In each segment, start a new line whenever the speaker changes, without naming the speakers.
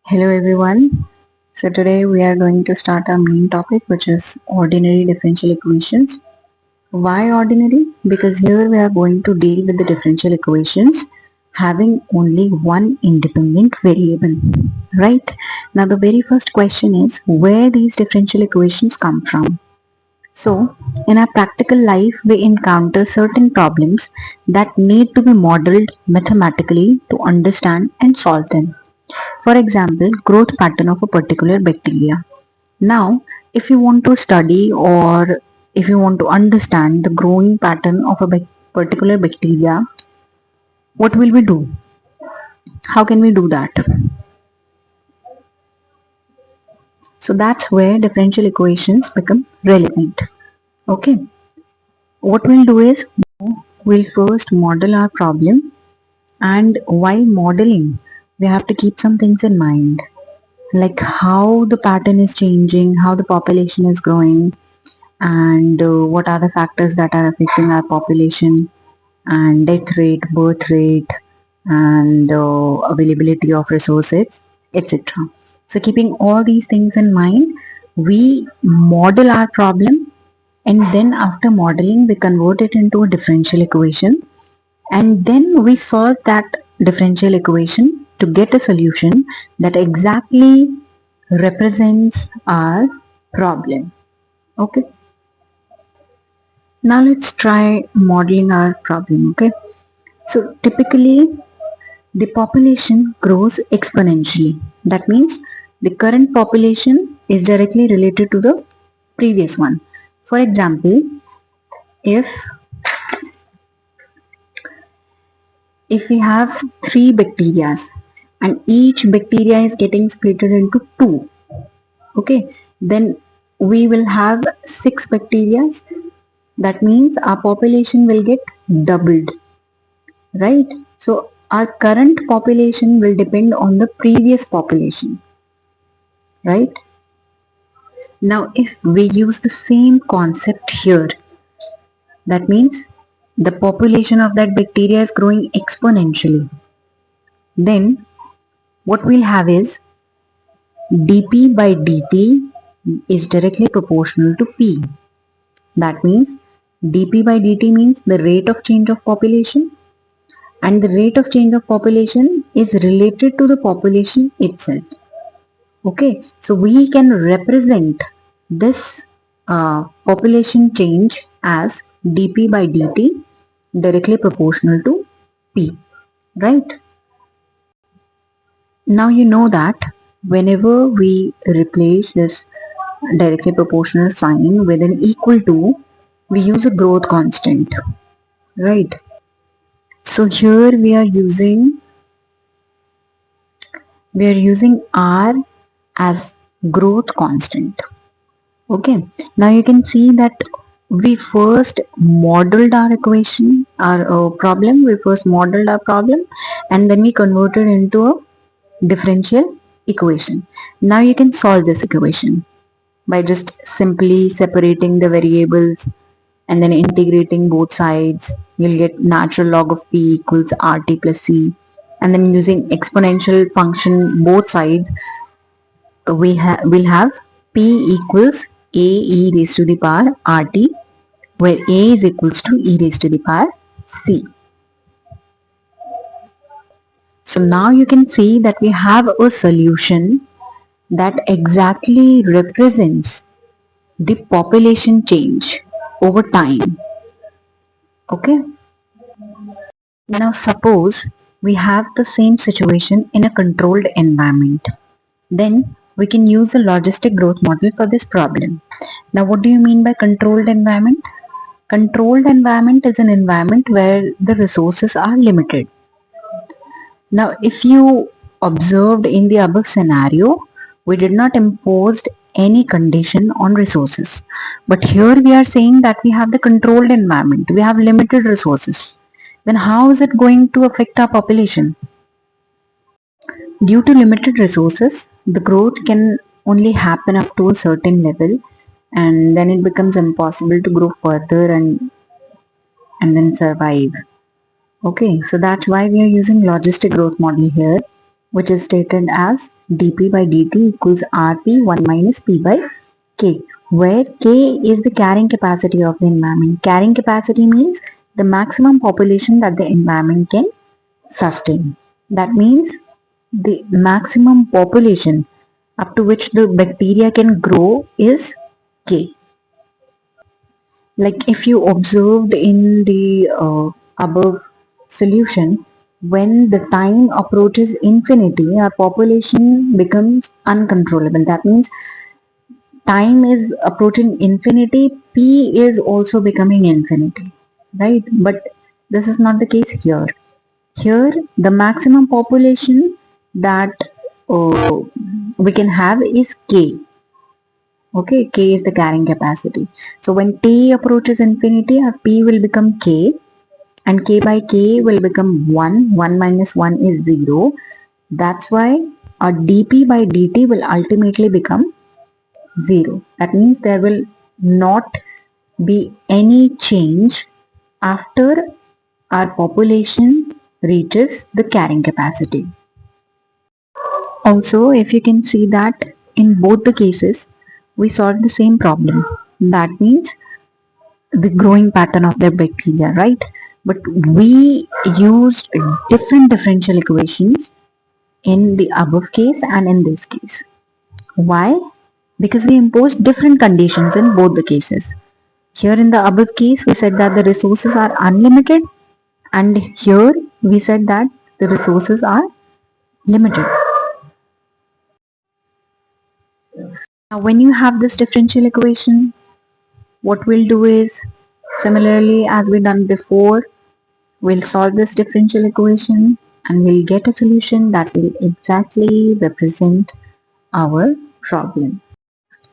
Hello everyone. So today we are going to start our main topic, which is ordinary differential equations. Why ordinary? Because here we are going to deal with the differential equations having only one independent variable, right? Now the very first question is where these differential equations come from. So in our practical life we encounter certain problems that need to be modeled mathematically to understand and solve them. For example, growth pattern of a particular bacteria. Now, if you want to study or if you want to understand the growing pattern of a particular bacteria, what will we do? How can we do that? So that's where differential equations become relevant. Okay, what we'll do is we'll first model our problem, and while modeling, we have to keep some things in mind, like how the pattern is changing, how the population is growing, and what are the factors that are affecting our population, and death rate, birth rate, and availability of resources, etc. So keeping all these things in mind, we model our problem, and then after modeling we convert it into a differential equation, and then we solve that differential equation to get a solution that exactly represents our problem. Okay, now let's try modeling our problem. Okay, so typically the population grows exponentially. That means the current population is directly related to the previous one. For example, if we have three bacteria and each bacteria is getting split into two, okay, then we will have six bacteria. That means our population will get doubled, right? So our current population will depend on the previous population, right? Now if we use the same concept here, that means the population of that bacteria is growing exponentially, then what we'll have is dp by dt is directly proportional to p. That means dp by dt means the rate of change of population, and the rate of change of population is related to the population itself. Okay, so we can represent this population change as dp by dt directly proportional to p, right? Now you know that whenever we replace this directly proportional sign with an equal to, we use a growth constant, right? So here we are using r as growth constant. Okay, now you can see that we first modeled our equation, our problem. We first modeled our problem, and then we converted into a differential equation. Now you can solve this equation by just simply separating the variables and then integrating both sides. You'll get natural log of p equals rt plus c, and then using exponential function both sides, we'll have p equals a e raised to the power rt, where a is equals to e raised to the power c. So now you can see that we have a solution that exactly represents the population change over time. Okay, now suppose we have the same situation in a controlled environment. Then we can use a logistic growth model for this problem. Now what do you mean by controlled environment? Controlled environment is an environment where the resources are limited. Now, if you observed in the above scenario, we did not impose any condition on resources. But here we are saying that we have the controlled environment, we have limited resources. Then how is it going to affect our population? Due to limited resources, the growth can only happen up to a certain level, and then it becomes impossible to grow further and then survive. Okay, so that's why we are using logistic growth model here, which is stated as dp by dt equals rp 1 minus p by k, where k is the carrying capacity of the environment. Carrying capacity means the maximum population that the environment can sustain. That means the maximum population up to which the bacteria can grow is k. Like if you observed in the above solution, when the time approaches infinity, our population becomes uncontrollable. That means time is approaching infinity, p is also becoming infinity, right? But this is not the case here. Here, the maximum population that uh, we can have is k. Okay, k is the carrying capacity. So when t approaches infinity, our p will become k, and k by k will become 1. 1 minus 1 is 0. That's why our dp by dt will ultimately become 0. That means there will not be any change after our population reaches the carrying capacity. Also, if you can see that in both the cases, we solved the same problem. That means the growing pattern of the bacteria, right? But we used different differential equations in the above case and in this case. Why? Because we imposed different conditions in both the cases. Here in the above case, we said that the resources are unlimited, and here we said that the resources are limited. Now, when you have this differential equation, what we'll do is, similarly as we done before, we'll solve this differential equation and we'll get a solution that will exactly represent our problem.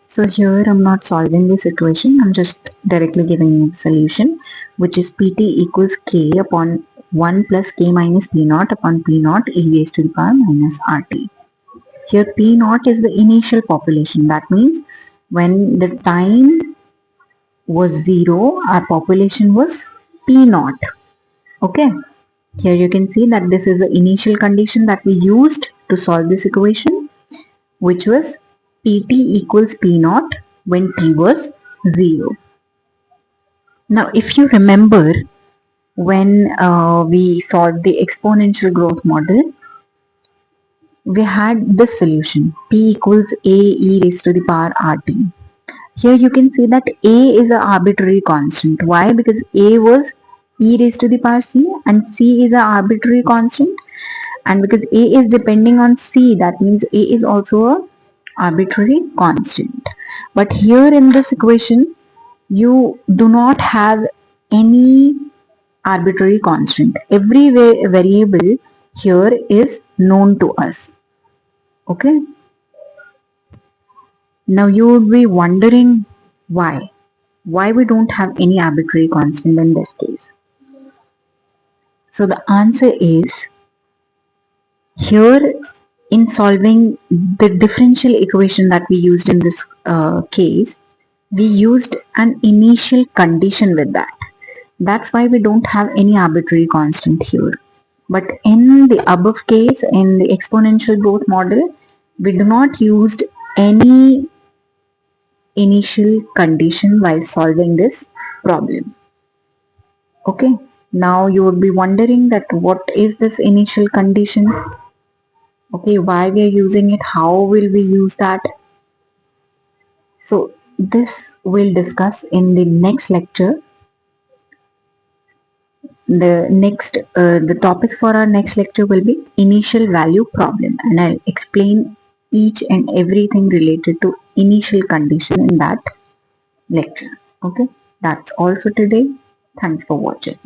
So here I'm not solving this equation, I'm just directly giving you the solution, which is pt equals k upon 1 plus k minus p naught upon p naught e raised to the power minus rt. Here p naught is the initial population. That means when the time was 0, our population was p naught. Okay. Here you can see that this is the initial condition that we used to solve this equation, which was pt equals p naught when t was 0. Now, if you remember when we solved the exponential growth model, we had this solution p equals a e raised to the power rt. Here you can see that a is an arbitrary constant. Why? Because a was e raised to the power c and c is an arbitrary constant, and because a is depending on c, that means a is also a arbitrary constant. But here in this equation, you do not have any arbitrary constant. Every variable here is known to us. Okay. Now you would be wondering why. Why we don't have any arbitrary constant in this case. So the answer is, here in solving the differential equation that we used in this case, we used an initial condition with that. That's why we don't have any arbitrary constant here. But in the above case, in the exponential growth model, we do not use any initial condition while solving this problem. Okay, now you would be wondering that what is this initial condition? Okay, why we are using it? How will we use that? So this we'll discuss in the next lecture. The topic for our next lecture will be initial value problem, and I'll explain each and everything related to initial condition in that lecture. Okay, that's all for today. Thanks for watching.